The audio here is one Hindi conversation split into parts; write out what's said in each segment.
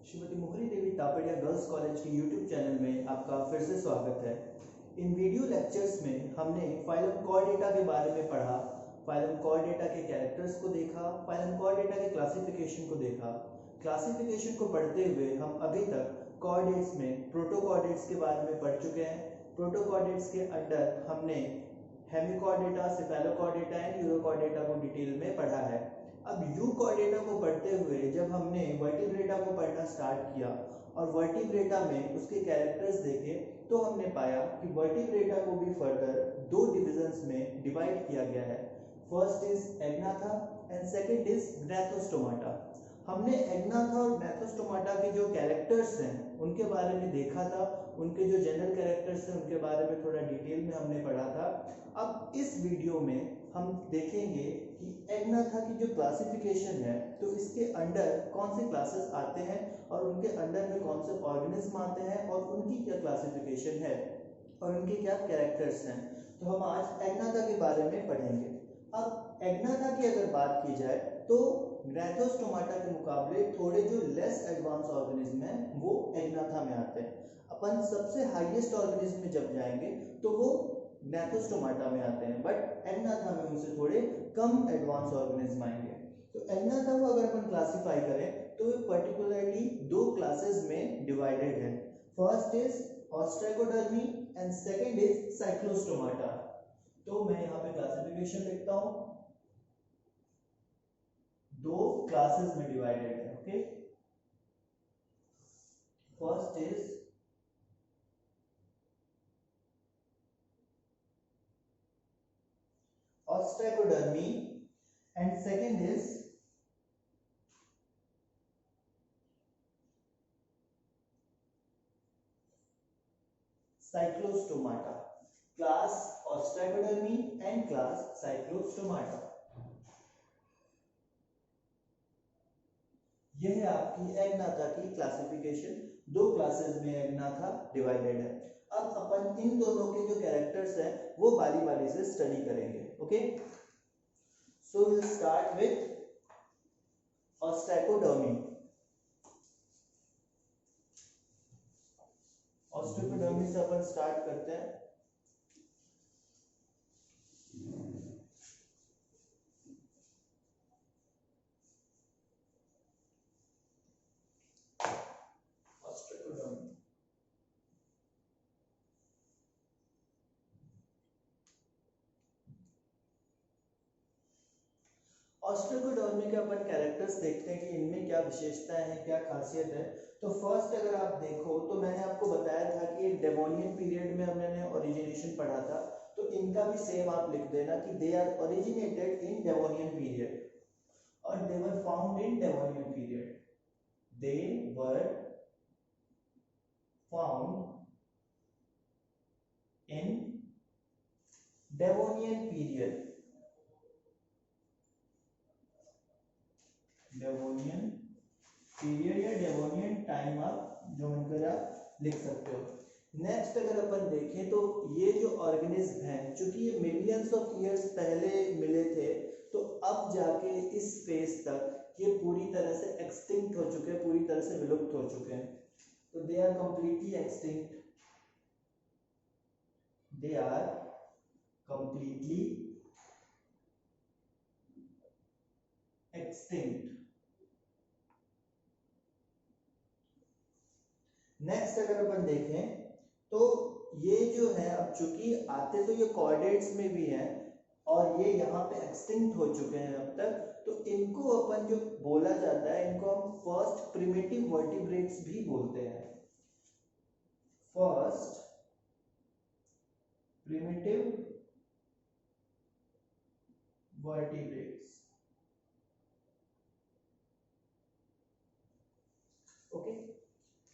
श्रीमती मुखरी देवी तापड़िया गर्ल्स कॉलेज के यूट्यूब चैनल में आपका फिर से स्वागत है। इन वीडियो लेक्चर्स में हमने फाइलम कॉर्डेटा के बारे में पढ़ा, फाइलम कॉर्डेटा के कैरेक्टर्स को देखा, फाइलम कॉर्डेटा के क्लासिफिकेशन को देखा। क्लासिफिकेशन को पढ़ते हुए हम अभी तक कॉर्डेट्स में प्रोटोकॉर्डेट्स के बारे में पढ़ चुके हैं। प्रोटोकॉर्डेट्स के अंडर हमने हेमिकॉर्डेटा, सेफेलोकॉर्डेटा एंड यूरोकॉर्डेटा को डिटेल में पढ़ा है। अब यूकॉर्डेटा को पढ़ते हुए जब हमने वर्टिब्रेटा को पढ़ना स्टार्ट किया और वर्टिब्रेटा में उसके कैरेक्टर्स देखे तो हमने पाया कि वर्टिब्रेटा को भी फर्दर दो डिविजन्स में डिवाइड किया गया है। First is Agnatha and second is Gnathostomata. हमने एग्नाथा और ग्नैथोस्टोमाटा के जो कैरेक्टर्स हैं उनके बारे में देखा था, उनके जो जनरल कैरेक्टर्स हैं उनके बारे में थोड़ा डिटेल में हमने पढ़ा था। अब इस वीडियो में हम देखेंगे कि एग्नाथा की जो क्लासिफिकेशन है तो इसके अंडर कौन से क्लासेस आते हैं और उनके अंडर में कौन से ऑर्गेनिज्म आते हैं और उनकी क्या क्लासिफिकेशन है और उनके क्या कैरेक्टर्स हैं। तो हम आज एग्नाथा के बारे में पढ़ेंगे। अब एग्नाथा की अगर बात की जाए तो ग्नैथोस्टोमाटा के मुकाबले थोड़े जो लेस एडवांस ऑर्गेनिज्म हैं वो एग्नाथा में आते हैं। अपन सबसे हाईएस्ट ऑर्गेनिज्म में जब जाएंगे तो वो ग्नैथोस्टोमाटा में आते हैं, बट एग्नाथा में उनसे थोड़े कम एडवांस ऑर्गेनिज्म आएंगे। तो एग्नाथा को अगर अपन क्लासिफाई करें तो ये पर्टिकुलरली दो क्लासेस में डिवाइडेड है। First is Ostracodermi and second is Cyclostomata. तो मैं यहाँ पे क्लासिफिकेशन लिखता हूँ, दो क्लासेस में डिवाइडेड है। Okay, first is ostracodermy and second is cyclostomata. Class ostracodermy and class cyclostomata. यह है आपकी एग्नाथा की क्लासिफिकेशन। दो क्लासेस में एग्नाथा डिवाइडेड है। अब अपन इन दोनों के जो कैरेक्टर्स हैं वो बारी बारी से स्टडी करेंगे। Okay, so will start with Ostracodermi. Ostracodermi से अपन स्टार्ट करते हैं। ऑस्ट्रैकोडर्मी के अपन कैरेक्टर्स देखते हैं कि इनमें क्या विशेषताएं हैं, क्या खासियत है। तो फर्स्ट अगर आप देखो तो मैंने आपको बताया था कि डेवोनियन पीरियड में हमने ओरिजिनेशन पढ़ा था, तो इनका भी सेम आप लिख देना कि they are originated in Devonian period और they were found in Devonian period. They were found in Devonian period. Devonian period या डेवोनियन टाइम आप जो मन कर आप लिख सकते हो। नेक्स्ट अगर अपन देखें तो ये जो ऑर्गेनिज्म हैं, चूंकि ये मिलियंस ऑफ ईयर्स पहले मिले थे तो अब जाके इस फेज तक ये पूरी तरह से एक्सटिंक्ट हो चुके हैं, पूरी तरह से विलुप्त हो चुके हैं। तो they are completely extinct, they are completely extinct. Next अगर अपन देखें तो ये जो है अब चूंकि आते तो ये कॉर्डेट्स में भी हैं और ये यहाँ पे एक्सटिंक्ट हो चुके हैं अब तक, तो इनको अपन जो बोला जाता है इनको हम फर्स्ट प्रिमिटिव वर्टिब्रेट्स भी बोलते हैं। First primitive vertebrates. Okay,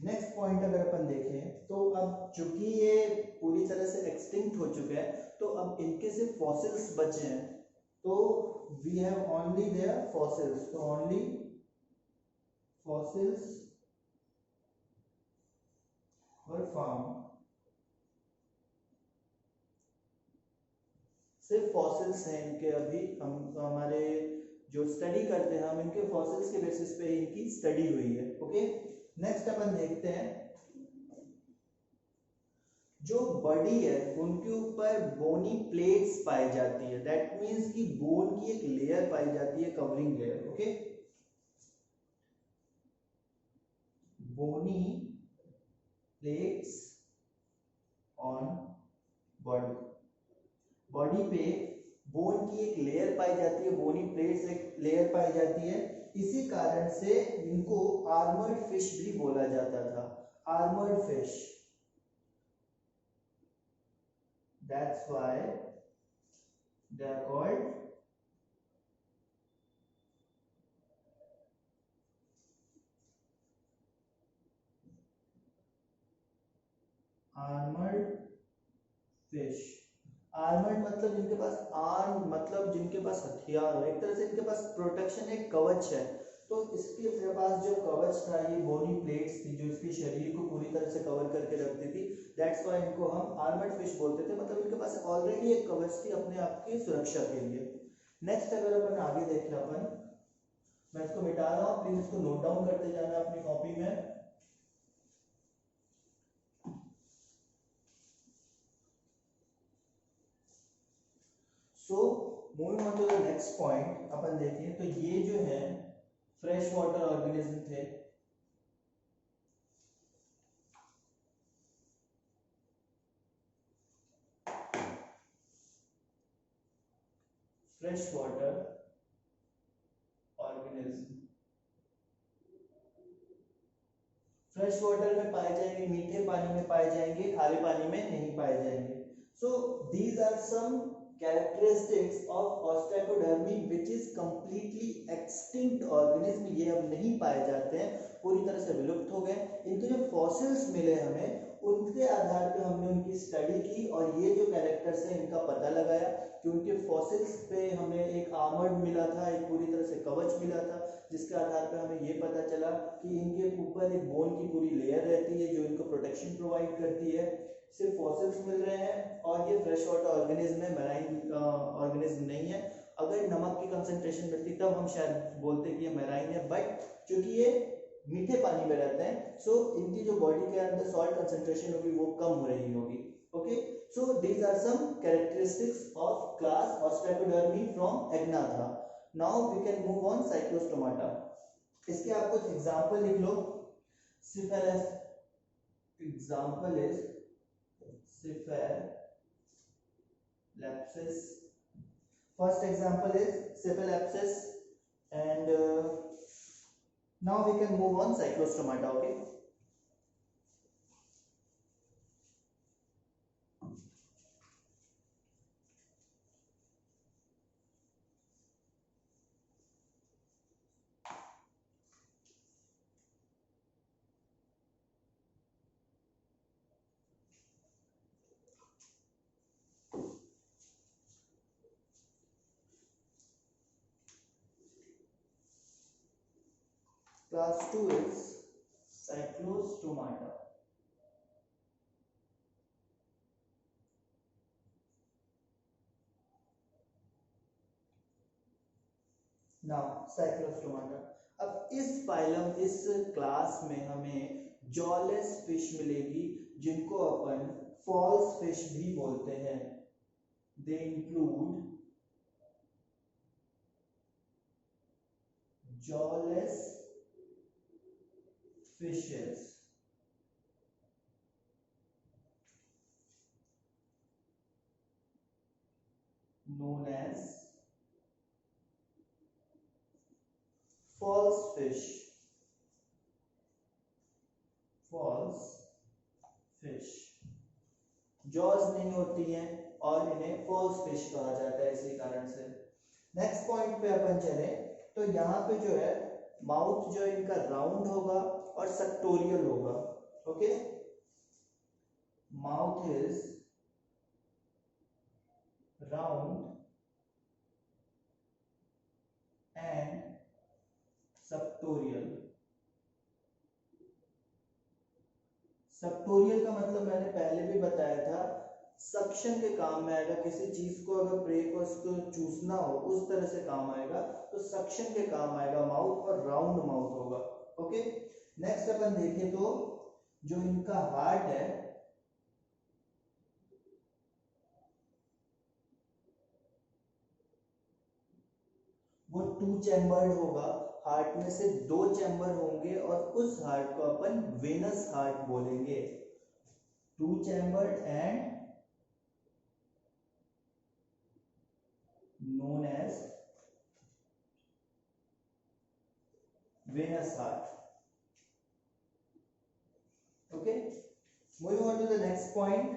next point अगर अपन देखें तो अब चूंकि ये पूरी तरह से एक्सटिंक्ट हो चुके हैं तो अब इनके सिर्फ फॉसिल्स बचे हैं। तो we have only their fossils, तो ओनली फॉसिल्स वर फाउंड। सिर्फ फॉसिल्स हैं इनके। अभी हम हमारे जो स्टडी करते हैं हम इनके फॉसिल्स के बेसिस पे इनकी स्टडी हुई है। ओके, नेक्स्ट अपन देखते हैं, जो बॉडी है उनके ऊपर बोनी प्लेट्स पाई जाती है, दैट मीन्स कि बोन की एक लेयर पाई जाती है, covering layer. Okay, bony plates on body, body पे बोन की एक लेयर पाई जाती है, बोनी प्लेट्स एक लेयर पाई जाती है। इसी कारण से इनको आर्मर्ड फिश भी बोला जाता था, armoured fish, that's why they are called armored fish। Armoured मतलब जिनके पास आर्म मतलब जिनके पास हथियार हो, एक तरह से इनके पास प्रोटेक्शन, एक कवच है। तो इसके पास जो कवच था, ये बोनी प्लेट्स थी जो इसके शरीर को पूरी तरह से कवर करके रखती थी, दैट्स व्हाई इनको हम आर्मर्ड फिश बोलते थे, मतलब इनके पास ऑलरेडी एक कवच थी अपने आप की सुरक्षा के लिए। नेक्स्ट अगर अपन आगे देखें, अपन, मैं इसको मिटा रहा हूँ, प्लीज इसको नोट डाउन करते जाना अपनी कॉपी में। So moving on to the next point, अपन देखिए तो ये जो है फ्रेश वाटर ऑर्गेनिज्म थे। Fresh water organism fresh water में पाए जाएंगे, मीठे पानी में पाए जाएंगे, खारे पानी में नहीं पाए जाएंगे। So these are some characteristics of ostracodermy which is completely extinct organism, ये अब नहीं पाए जाते हैं, पूरी तरह से विलुप्त हो गए। इनके जो फॉसिल्स मिले हमें, उनके आधार पे हमने उनकी स्टडी की और ये जो कैरेक्टर्स हैं इनका पता लगाया कि उनके फॉसिल्स पे हमें एक आर्मर्ड मिला था, एक पूरी तरह से कवच मिला था, जिसके आधार पे हमें ये पता चला कि इनके ऊपर एक बोन की पूरी लेयर रहती है जो इनको प्रोटेक्शन प्रोवाइड करती है। सिर्फ फॉसिल्स मिल रहे हैं और ये फ्रेश वाटर ऑर्गेनिज्म है, मैराइन ऑर्गेनिज्म नहीं है। अगर नमक की कंसंट्रेशन मिलती तब हम शायद बोलते कि ये मैराइन है, बट क्योंकि ये मीठे पानी में रहते हैं, सो इनकी जो बॉडी के अंदर सॉल्ट कंसंट्रेशन होगी वो कम हो रही होगी। Okay, so these are some characteristics of class Ostracodermi from Agnatha. Now we can move on Cyclostomata. इसके आप कुछ एग्जांपल लिख लो। Cephalaspis, example is Cephalapsis. First example is Cephalapsis, and now we can move on Cyclostomata. Okay. Class 2 is Cyclostomata. Now Cyclostomata. अब इस फाइलम, इस क्लास में हमें जॉलेस फिश मिलेगी जिनको अपन फॉल्स फिश भी बोलते हैं। They include jawless fishes, known as false fish, false fish। Jaws नहीं होती हैं और इन्हें फॉल्स फिश कहा जाता है इसी कारण से। नेक्स्ट पॉइंट पे अपन चले तो यहाँ पे जो है माउथ जो इनका राउंड होगा और सेक्टोरियल होगा। Okay, mouth is round and sectoral. Sectoral का मतलब मैंने पहले भी बताया था, सक्शन के काम में आएगा। किसी चीज को अगर प्रे को उसको चूसना हो उस तरह से काम आएगा, तो सक्शन के काम आएगा माउथ, और राउंड माउथ होगा। ओके, नेक्स्ट अपन देखें तो जो इनका हार्ट है वो 2 चैम्बर्ड होगा। हार्ट में से 2 चैम्बर होंगे और उस हार्ट को अपन वेनस हार्ट बोलेंगे। 2 chambered and known as venous heart. Okay, moving on to the next point.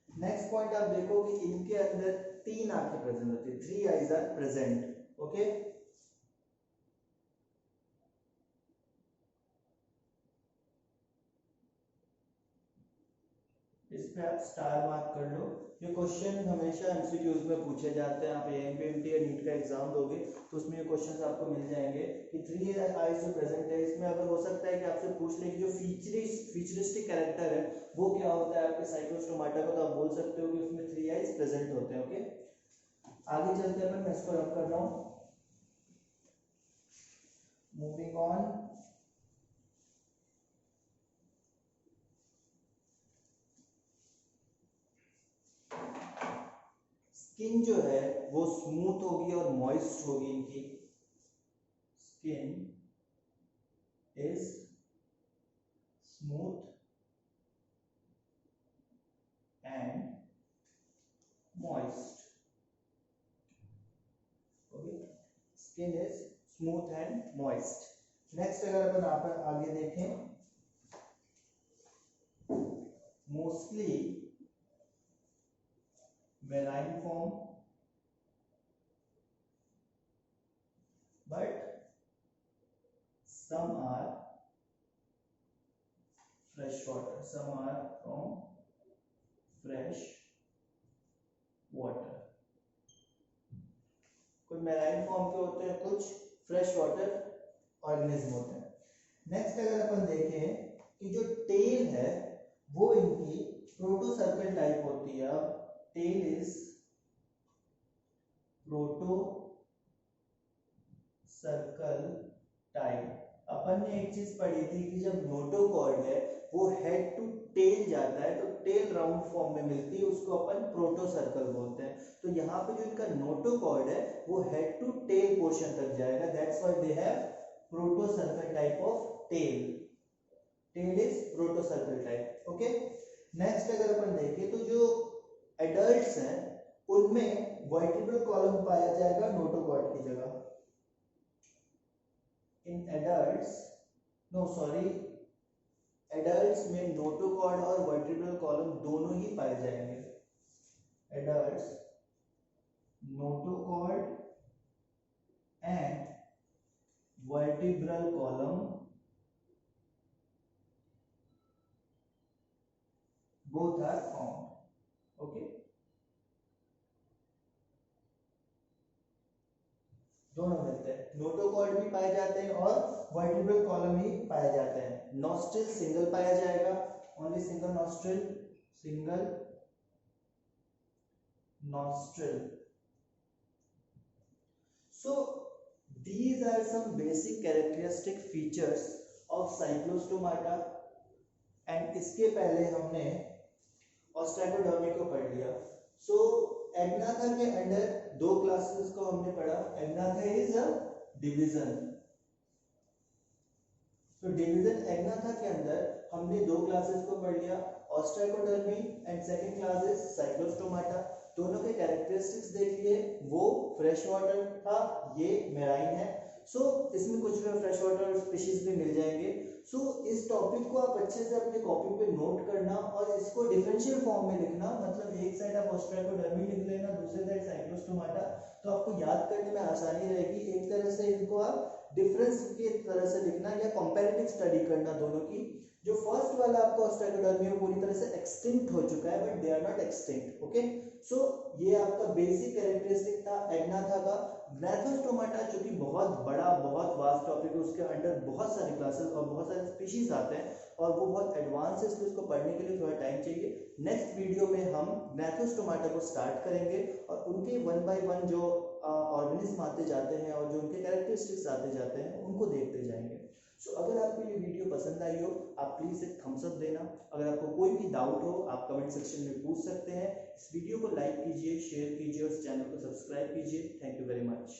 Next point आप देखो कि इनके अंदर 3 आंखें प्रेजेंट होती है, 3 eyes are present. ओके, इस पे आप स्टार मार्क कर लो। ये क्वेश्चन हमेशा एमसीक्यूज में पूछे जाते हैं। आप एएमपीएमटी या नीट का एग्जाम दोगे तो उसमें ये क्वेश्चंस आपको मिल जाएंगे कि 3 आईज जो प्रेजेंट है इसमें अगर हो सकता है कि आपसे पूछ ले कि जो फीचरिस्टिक कैरेक्टर है वो क्या होता है आपके साइक्लोस्टोमाटा का, तो आप बोल सकते हो कि उसमें 3 आईज प्रेजेंट होते हैं। ओके, आगे चलते हैं, मैं इसको रब कर रहा हूँ। मूविंग ऑन, स्किन जो है वो स्मूथ होगी और मॉइस्ट होगी। इनकी skin is smooth and moist. Okay, skin is smooth and moist. Next अगर अपन आगे देखें, mostly marine form but some are fresh water, some are from fresh water. कुछ मैराइन फॉर्म के होते हैं, कुछ फ्रेश वाटर ऑर्गेनिज्म होते हैं। नेक्स्ट अगर अपन देखें कि जो टेल है वो इनकी प्रोटोसर्कल टाइप होती है। अब tail is protocercal type. अपन ने एक चीज पढ़ी थी कि जब नोटोकॉर्ड है वो हेड टू टेल जाता है तो टेल राउंड फॉर्म में मिलती है, उसको अपन प्रोटो सर्कल बोलते हैं। तो यहाँ पे जो इनका नोटोकॉर्ड है वो हेड टू टेल पोर्शन तक जाएगा, that's why they have protocercal type of tail. Tail is protocercal type. Okay, next अगर अपन देखें तो जो एडल्ट्स हैं उनमें वर्टिब्रल कॉलम पाया जाएगा नोटोकॉर्ड की जगह। In adults, no sorry, adults में नोटोकॉर्ड और वर्टिब्रल कॉलम दोनों ही पाए जाएंगे। Adults notochord and vertebral column both are found. Okay, दोनों मिलते हैं, नोटोकॉर्ड भी पाए जाते हैं और वर्टिब्रल कॉलम भी पाए जाते हैं। नॉस्ट्रिल सिंगल पाया जाएगा, only single nostril, single nostril. So these are some basic characteristic features of cyclostomata and इसके पहले हमने ऑस्ट्रैकोडर्मी को पढ़ लिया। सो एग्नाथा के अंडर 2 क्लासेस को हमने पढ़ा। Agnatha is a division. तो डिवीजन एग्नाथा के अंदर हमने 2 क्लासेस को पढ़ लिया, Ostracodermi and second class is Cyclostomata. दोनों के कैरेक्टरिस्टिक्स देख लिए, वो फ्रेश वाटर था, ये मेराइन है। सो इसमें कुछ भी फ्रेश वाटर स्पीशीज भी मिल जाएंगे। सो इस टॉपिक को आप अच्छे से अपने कॉपी पे नोट करना और इसको डिफरेंशियल फॉर्म में लिखना, मतलब एक साइड आप ऑस्ट्रैकोडर्मी लिख लेना, दूसरी साइड साइक्लोस्टोमाटा, तो आपको याद करने में आसानी रहेगी। एक तरह से इनको आप डिफरेंस की तरह से लिखना या कंपैरेटिव स्टडी करना दोनों की। जो फर्स्ट वाला आपका ऑस्ट्रैकोडर्मी है पूरी तरह से एक्सटिंक्ट हो चुका है, but they are not extinct. Okay, so ये आपका बेसिक कैरेक्टरिस्टिक था एग्नाथा का। ग्नैथोस्टोमाटा जो कि बहुत बड़ा, बहुत वास्ट टॉपिक है, उसके अंडर बहुत सारे क्लासेस और बहुत सारे स्पीशीज आते हैं और वो बहुत एडवांस है, इसलिए उसको पढ़ने के लिए थोड़ा टाइम चाहिए। नेक्स्ट वीडियो में हम ग्नैथोस्टोमाटा को स्टार्ट करेंगे और उनके 1 by 1 जो ऑर्गेनिज्म आते जाते हैं और जो उनके कैरेक्टरिस्टिक्स आते जाते हैं उनको देखते जाएंगे। सो अगर आपको ये वीडियो पसंद आई हो आप प्लीज़ एक थम्स अप देना। अगर आपको कोई भी डाउट हो आप कमेंट सेक्शन में पूछ सकते हैं। इस वीडियो को लाइक कीजिए, शेयर कीजिए और इस चैनल को सब्सक्राइब कीजिए। Thank you very much.